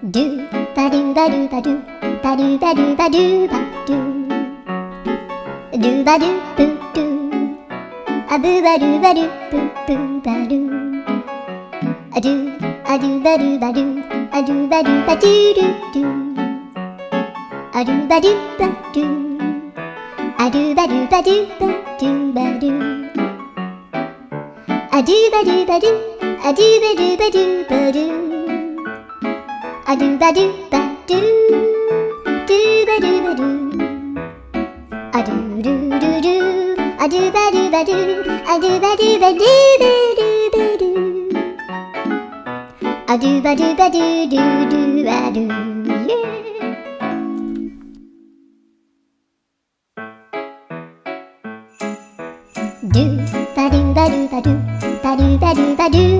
ドゥバドゥバドゥバドゥバドゥバドゥバドゥバドゥドゥバドゥブドゥアブバドゥバドゥブブバドゥアドゥアドゥバドゥバドゥアドゥバドゥバドゥドゥドゥアドゥバドゥバドゥアドゥバドゥバドゥバドゥバドゥアドゥバドゥバドゥアドゥバドゥバドゥバドゥアドゥバドゥバドゥドゥバドゥバドゥアドゥルルルアドゥバドゥバドゥアドゥバドゥバドゥバドゥバドゥアドゥバドゥバドゥドゥドゥバドゥドゥバドゥバドゥバドゥバドゥバドゥバドゥ